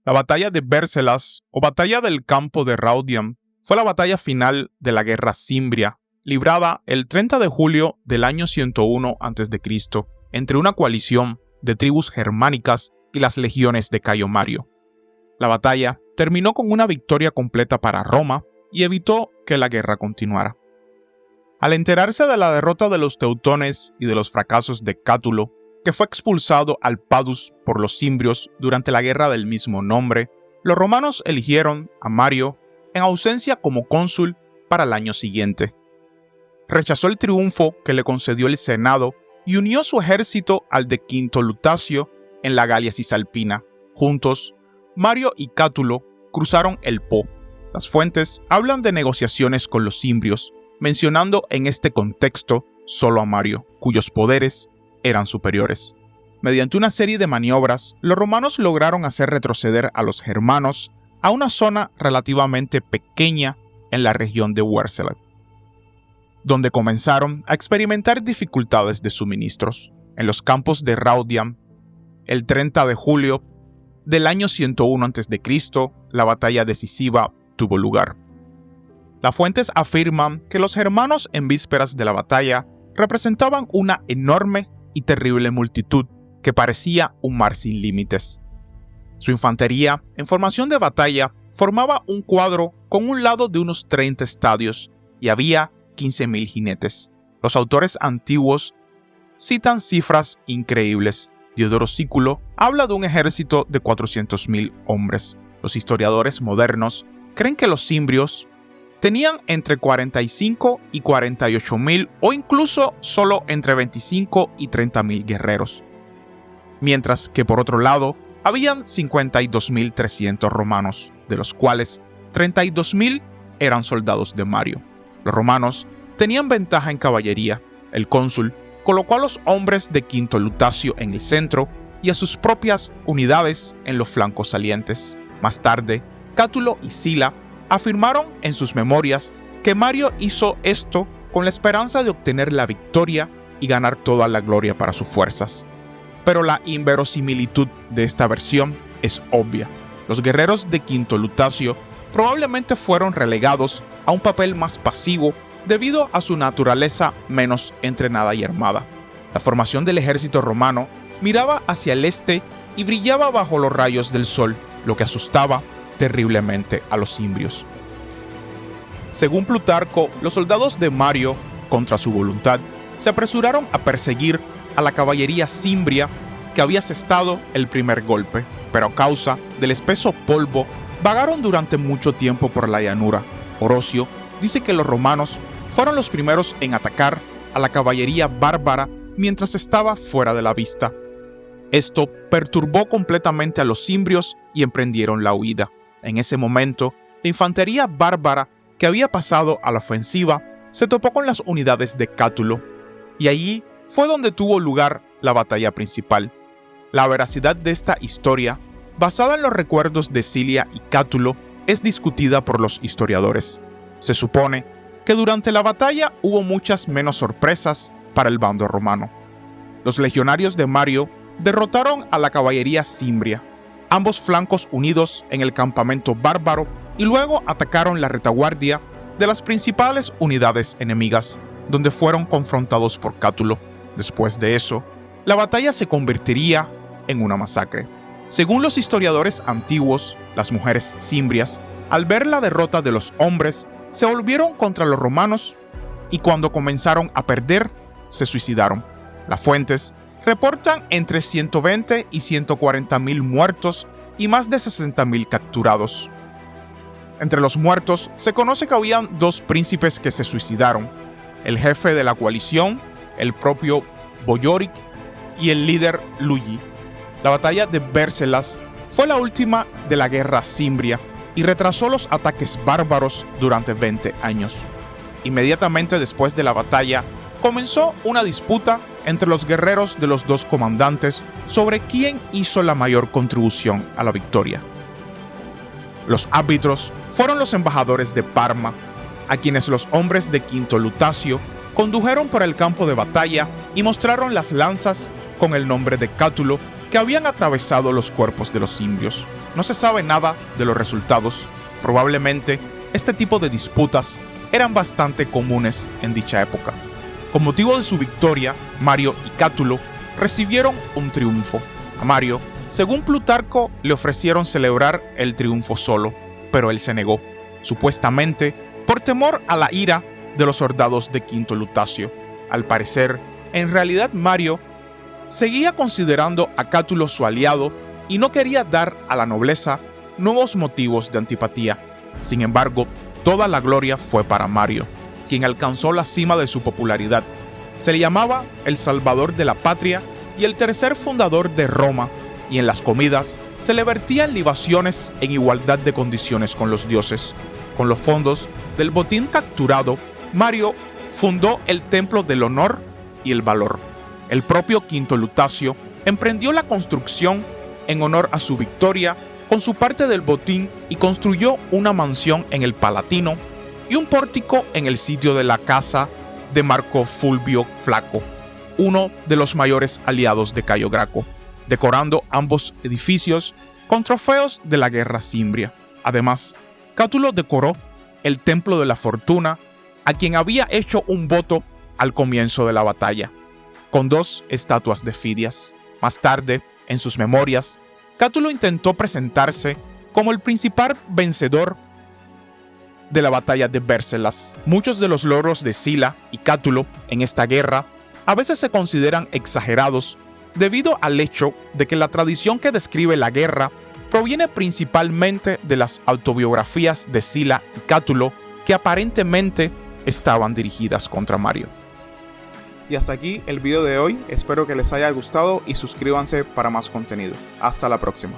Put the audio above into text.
La batalla de Bércelas, o batalla del campo de Raudium, fue la batalla final de la guerra cimbria, librada el 30 de julio del año 101 a.C., entre una coalición de tribus germánicas y las legiones de Cayo Mario. La batalla terminó con una victoria completa para Roma y evitó que la guerra continuara. Al enterarse de la derrota de los teutones y de los fracasos de Cátulo, que fue expulsado al Padus por los cimbrios durante la guerra del mismo nombre, los romanos eligieron a Mario en ausencia como cónsul para el año siguiente. Rechazó el triunfo que le concedió el Senado y unió su ejército al de Quinto Lutacio en la Galia Cisalpina. Juntos, Mario y Cátulo cruzaron el Po. Las fuentes hablan de negociaciones con los cimbrios, mencionando en este contexto solo a Mario, cuyos poderes eran superiores. Mediante una serie de maniobras, los romanos lograron hacer retroceder a los germanos a una zona relativamente pequeña en la región de Wercelag, donde comenzaron a experimentar dificultades de suministros. En los campos de Raudium, el 30 de julio del año 101 a.C., la batalla decisiva tuvo lugar. Las fuentes afirman que los germanos en vísperas de la batalla representaban una enorme y terrible multitud que parecía un mar sin límites. Su infantería, en formación de batalla, formaba un cuadro con un lado de unos 30 estadios y había 15.000 jinetes. Los autores antiguos citan cifras increíbles. Diodoro Sículo habla de un ejército de 400.000 hombres. Los historiadores modernos creen que los cimbrios tenían entre 45 y 48.000 o incluso solo entre 25 y 30.000 guerreros. Mientras que por otro lado, habían 52.300 romanos, de los cuales 32.000 eran soldados de Mario. Los romanos tenían ventaja en caballería. El cónsul colocó a los hombres de Quinto Lutacio en el centro y a sus propias unidades en los flancos salientes. Más tarde, Cátulo y Sila afirmaron en sus memorias que Mario hizo esto con la esperanza de obtener la victoria y ganar toda la gloria para sus fuerzas. Pero la inverosimilitud de esta versión es obvia. Los guerreros de Quinto Lutacio probablemente fueron relegados a un papel más pasivo debido a su naturaleza menos entrenada y armada. La formación del ejército romano miraba hacia el este y brillaba bajo los rayos del sol, lo que asustaba terriblemente a los cimbrios. Según Plutarco, los soldados de Mario, contra su voluntad, se apresuraron a perseguir a la caballería cimbria que había asestado el primer golpe, pero a causa del espeso polvo, vagaron durante mucho tiempo por la llanura. Orosio dice que los romanos fueron los primeros en atacar a la caballería bárbara mientras estaba fuera de la vista. Esto perturbó completamente a los cimbrios y emprendieron la huida. En ese momento, la infantería bárbara que había pasado a la ofensiva se topó con las unidades de Cátulo, y allí fue donde tuvo lugar la batalla principal. La veracidad de esta historia, basada en los recuerdos de Cilia y Cátulo, es discutida por los historiadores. Se supone que durante la batalla hubo muchas menos sorpresas para el bando romano. Los legionarios de Mario derrotaron a la caballería cimbria, ambos flancos unidos en el campamento bárbaro, y luego atacaron la retaguardia de las principales unidades enemigas, donde fueron confrontados por Cátulo. Después de eso, la batalla se convertiría en una masacre. Según los historiadores antiguos, las mujeres cimbrias, al ver la derrota de los hombres, se volvieron contra los romanos y cuando comenzaron a perder, se suicidaron. Las fuentes reportan entre 120 y 140.000 muertos y más de 60.000 capturados. Entre los muertos se conoce que habían 2 príncipes que se suicidaron: el jefe de la coalición, el propio Boyoric, y el líder Luigi. La batalla de Bércelas fue la última de la guerra cimbria y retrasó los ataques bárbaros durante 20 años. Inmediatamente después de la batalla, comenzó una disputa entre los guerreros de los 2 comandantes sobre quién hizo la mayor contribución a la victoria. Los árbitros fueron los embajadores de Parma, a quienes los hombres de Quinto Lutacio condujeron por el campo de batalla y mostraron las lanzas con el nombre de Cátulo que habían atravesado los cuerpos de los simbios. No se sabe nada de los resultados. Probablemente este tipo de disputas eran bastante comunes en dicha época. Con motivo de su victoria, Mario y Cátulo recibieron un triunfo. A Mario, según Plutarco, le ofrecieron celebrar el triunfo solo, pero él se negó, supuestamente por temor a la ira de los soldados de Quinto Lutacio. Al parecer, en realidad Mario seguía considerando a Cátulo su aliado y no quería dar a la nobleza nuevos motivos de antipatía. Sin embargo, toda la gloria fue para Mario, quien alcanzó la cima de su popularidad. Se le llamaba el Salvador de la Patria y el tercer fundador de Roma, y en las comidas se le vertían libaciones en igualdad de condiciones con los dioses. Con los fondos del botín capturado, Mario fundó el Templo del Honor y el Valor. El propio Quinto Lutacio emprendió la construcción en honor a su victoria con su parte del botín y construyó una mansión en el Palatino y un pórtico en el sitio de la casa de Marco Fulvio Flaco, uno de los mayores aliados de Cayo Graco, decorando ambos edificios con trofeos de la guerra cimbria. Además, Cátulo decoró el Templo de la Fortuna, a quien había hecho un voto al comienzo de la batalla, con 2 estatuas de Fidias. Más tarde, en sus memorias, Cátulo intentó presentarse como el principal vencedor de la batalla de Bércelas. Muchos de los logros de Sila y Cátulo en esta guerra a veces se consideran exagerados debido al hecho de que la tradición que describe la guerra proviene principalmente de las autobiografías de Sila y Cátulo, que aparentemente estaban dirigidas contra Mario. Y hasta aquí el video de hoy, espero que les haya gustado y suscríbanse para más contenido. Hasta la próxima.